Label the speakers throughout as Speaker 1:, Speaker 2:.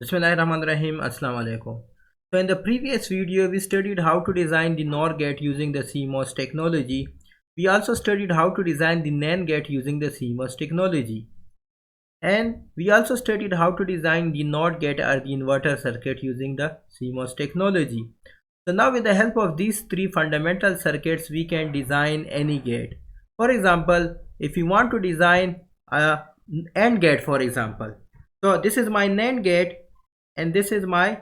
Speaker 1: Bismillahirrahmanirrahim. Assalamu alaikum. So in the previous video we studied how to design the NOR gate using the CMOS technology. We also studied how to design the NAND gate using the CMOS technology. And we also studied how to design the NOT gate or the inverter circuit using the CMOS technology. So now with the help of these three fundamental circuits we can design any gate. For example, if you want to design a AND gate, for example. So this is my NAND gate and this is my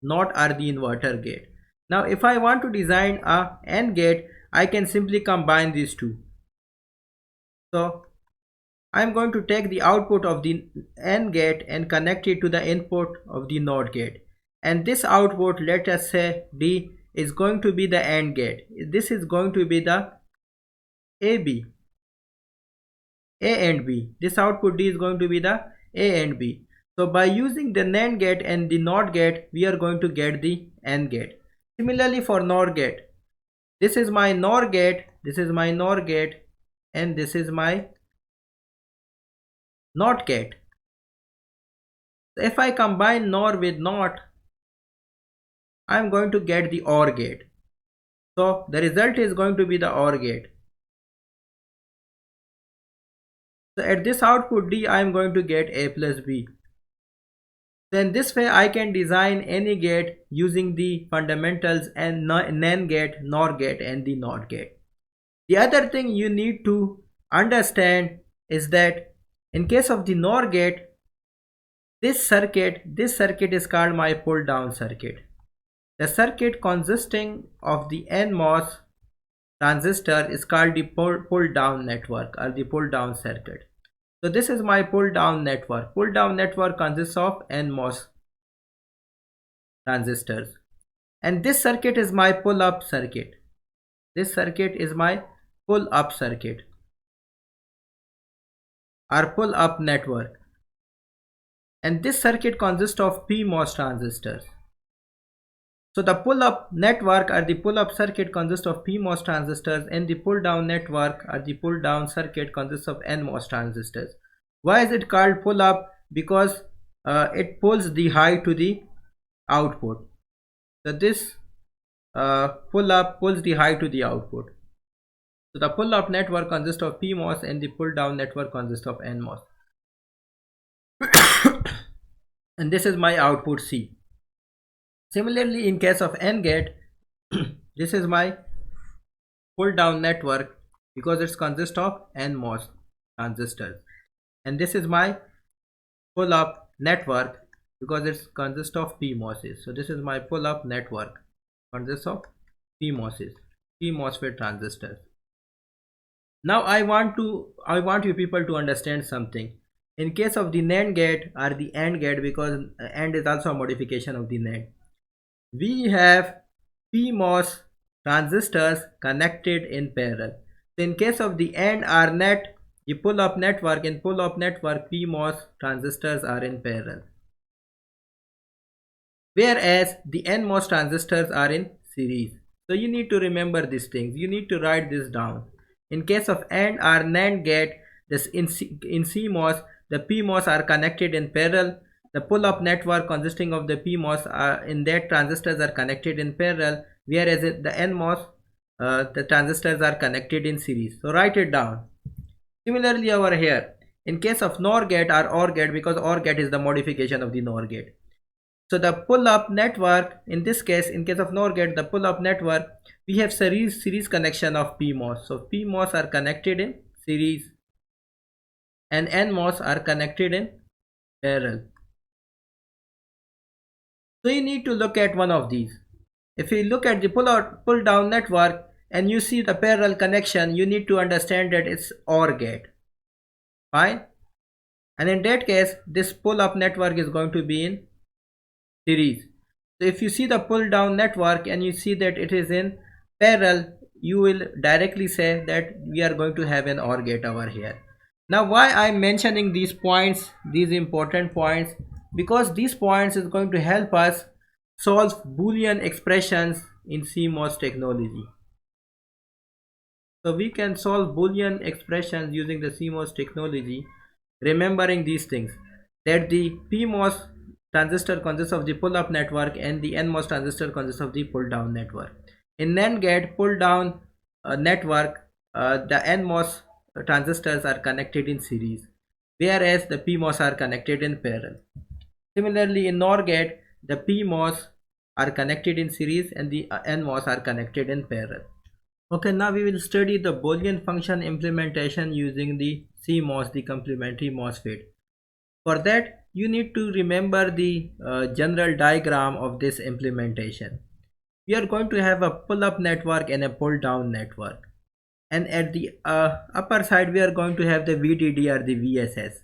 Speaker 1: NOT or the inverter gate. Now if I want to design a AND gate, I can simply combine these two. So I'm going to take the output of the AND gate and connect it to the input of the NOT gate. And this output, let us say D, is going to be the AND gate. This is going to be the AB, A and B. This output D is going to be the A and B. So by using the NAND gate and the NOT gate, we are going to get the AND gate. Similarly for NOR gate, this is my NOR gate, this is my NOR gate, and this is my NOT gate. If I combine NOR with NOT, I'm going to get the OR gate. So the result is going to be the OR gate. So at this output D, I'm going to get A plus B. Then this way I can design any gate using the fundamentals and NAND gate, NOR gate and the NOT gate. The other thing you need to understand is that in case of the NOR gate, this circuit is called my pull down circuit. The circuit consisting of the NMOS transistor is called the pull down network or the pull down circuit. So this is my pull down network. Pull down network consists of NMOS transistors. And this circuit is my pull up circuit. This circuit is my pull up circuit or pull up network. And this circuit consists of PMOS transistors. So the pull-up network or the pull-up circuit consists of PMOS transistors and the pull-down network or the pull-down circuit consists of NMOS transistors. Why is it called pull-up? Because it pulls the high to the output. So this pull-up pulls the high to the output. So the pull-up network consists of PMOS and the pull-down network consists of NMOS. And this is my output C. Similarly, in case of AND gate, this is my pull down network because it consists of NMOS transistors, and this is my pull up network because it consists of PMOSes. So this is my pull up network consists of PMOSes, PMOSFET transistors. Now I want you people to understand something. In case of the NAND gate or the AND gate, because AND is also a modification of the NAND, we have PMOS transistors connected in parallel. So in case of the AND or NET, the pull-up network, in pull-up network PMOS transistors are in parallel, whereas the NMOS transistors are in series. So you need to remember these things, you need to write this down. In case of AND or NAND gate, this in CMOS, the PMOS are connected in parallel. The pull-up network consisting of the PMOS in that transistors are connected in parallel, whereas the NMOS, the transistors are connected in series. So write it down. Similarly over here, in case of NOR gate or OR gate, because OR gate is the modification of the NOR gate. So the pull-up network, in this case, in case of NOR gate, the pull-up network, we have series connection of PMOS. So PMOS are connected in series and NMOS are connected in parallel. So you need to look at one of these. If you look at the pull down network and you see the parallel connection, you need to understand that it's OR gate. Fine. And in that case, this pull up network is going to be in series. So if you see the pull down network and you see that it is in parallel, you will directly say that we are going to have an OR gate over here. Now why I'm mentioning these points, these important points, because these points is going to help us solve Boolean expressions in CMOS technology. So we can solve Boolean expressions using the CMOS technology, remembering these things, that the PMOS transistor consists of the pull-up network and the NMOS transistor consists of the pull-down network. In NAND gate pull-down network, the NMOS transistors are connected in series, whereas the PMOS are connected in parallel. Similarly, in NOR gate, the PMOS are connected in series and the NMOS are connected in parallel. Okay, now we will study the Boolean function implementation using the CMOS, the complementary MOSFET. For that, you need to remember the general diagram of this implementation. We are going to have a pull-up network and a pull-down network. And at the upper side, we are going to have the VDD or the VSS.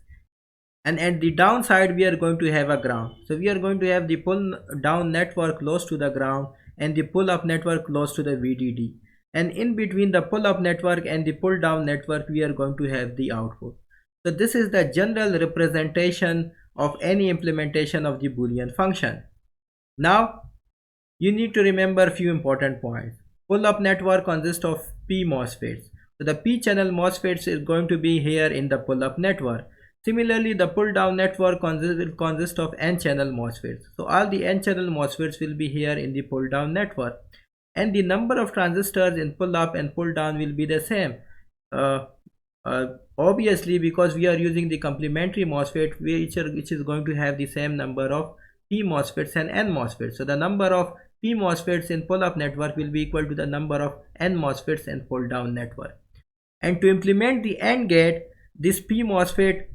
Speaker 1: And at the down side, we are going to have a ground. So we are going to have the pull-down network close to the ground and the pull-up network close to the VDD. And in between the pull-up network and the pull-down network, we are going to have the output. So this is the general representation of any implementation of the Boolean function. Now, you need to remember a few important points. Pull-up network consists of P MOSFETs. So the P channel MOSFETs is going to be here in the pull-up network. Similarly, the pull-down network will consist of N channel MOSFETs. So all the N channel MOSFETs will be here in the pull-down network. And the number of transistors in pull-up and pull-down will be the same. Obviously, because we are using the complementary MOSFET, which is going to have the same number of P MOSFETs and N MOSFETs. So the number of P MOSFETs in pull-up network will be equal to the number of N MOSFETs in pull-down network. And to implement the AND gate, this P MOSFET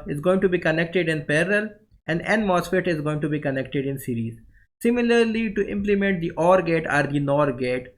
Speaker 1: is going to be connected in parallel and N MOSFET is going to be connected in series. Similarly, to implement the OR gate or the NOR gate,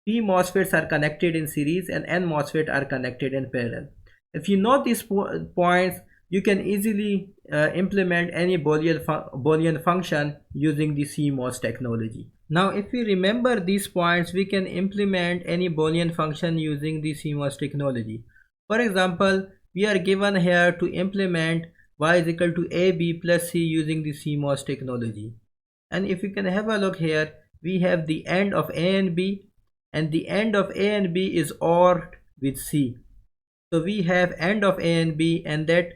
Speaker 1: P MOSFETs are connected in series and N MOSFET are connected in parallel. If you know these points, you can easily implement any Boolean function using the CMOS technology. Now, if we remember these points, we can implement any Boolean function using the CMOS technology. For example, we are given here to implement y is equal to AB plus C using the CMOS technology. And if you can have a look here, we have the AND of A and B, and the AND of A and B is OR with C. So we have AND of A and B, and that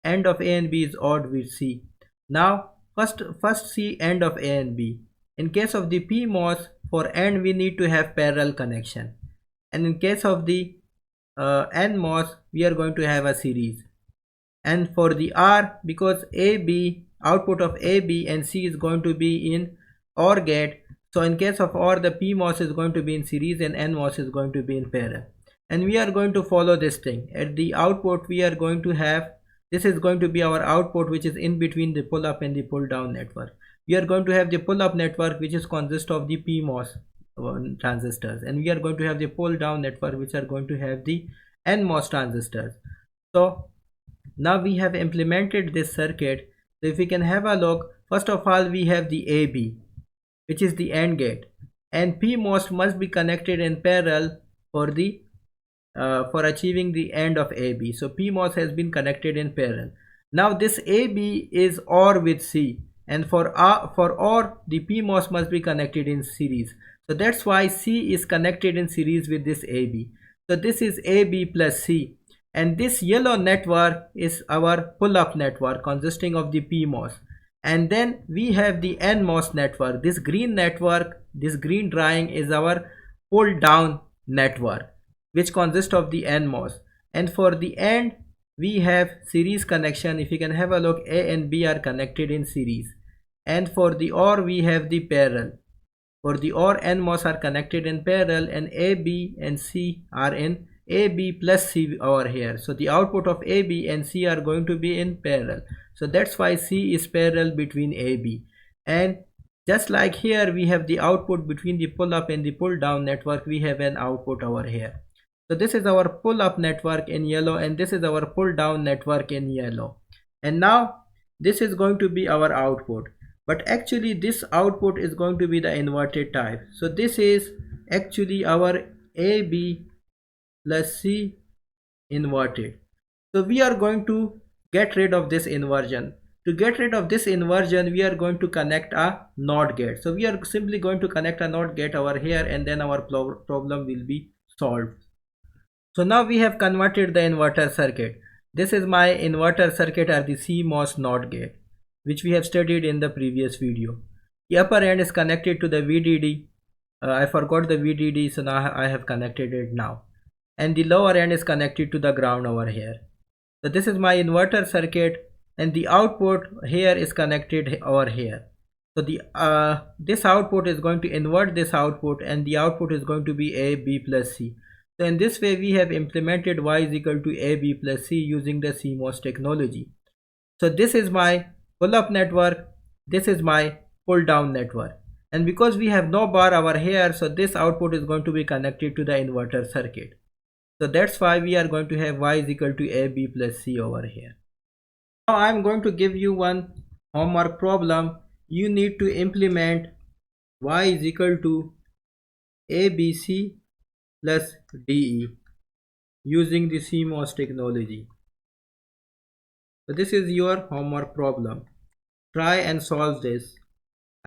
Speaker 1: AND of A and B is OR with C. Now first see AND of A and B. In case of the PMOS, for AND we need to have parallel connection, and in case of the NMOS, we are going to have a series. And for the R, because AB, output of AB and C is going to be in OR gate, so in case of OR, the PMOS is going to be in series and NMOS is going to be in parallel. And we are going to follow this thing. At the output, we are going to have, this is going to be our output, which is in between the pull-up and the pull-down network. We are going to have the pull-up network, which is consist of the PMOS transistors, and we are going to have the pull-down network, which are going to have the NMOS transistors. So now we have implemented this circuit. So if we can have a look, first of all, we have the AB, which is the AND gate, and PMOS must be connected in parallel for the for achieving the AND of AB. So PMOS has been connected in parallel. Now this AB is OR with C, and for OR, the PMOS must be connected in series. So that's why C is connected in series with this AB. So this is AB plus C, and this yellow network is our pull-up network consisting of the PMOS. And then we have the NMOS network. This green network, this green drawing is our pull-down network, which consists of the NMOS. And for the AND, we have series connection. If you can have a look, A and B are connected in series. And for the OR, we have the parallel. For the OR, NMOS are connected in parallel, and A, B and C are in AB plus C over here. So the output of AB and C are going to be in parallel. So that's why C is parallel between AB. And just like here, we have the output between the pull-up and the pull-down network. We have an output over here. So this is our pull-up network in yellow, and this is our pull-down network in yellow. And now this is going to be our output. But actually this output is going to be the inverted type. So this is actually our AB plus C inverted. So we are going to get rid of this inversion. To get rid of this inversion, we are going to connect a NOT gate. So we are simply going to connect a NOT gate over here, and then our problem will be solved. So now we have converted the inverter circuit. This is my inverter circuit or the CMOS NOT gate. which we have studied in the previous video. The upper end is connected to the VDD. I forgot the VDD, so now I have connected it now. And the lower end is connected to the ground over here. So this is my inverter circuit, and the output here is connected over here. So the this output is going to invert this output, and the output is going to be A, B plus C. So in this way we have implemented Y is equal to A, B plus C using the CMOS technology. So this is my pull-up network, this is my pull-down network, and because we have no bar over here, so this output is going to be connected to the inverter circuit. So that's why we are going to have Y is equal to A, B plus C over here. Now I'm going to give you one homework problem. You need to implement Y is equal to ABC plus DE using the CMOS technology. So this is your homework problem. Try and solve this.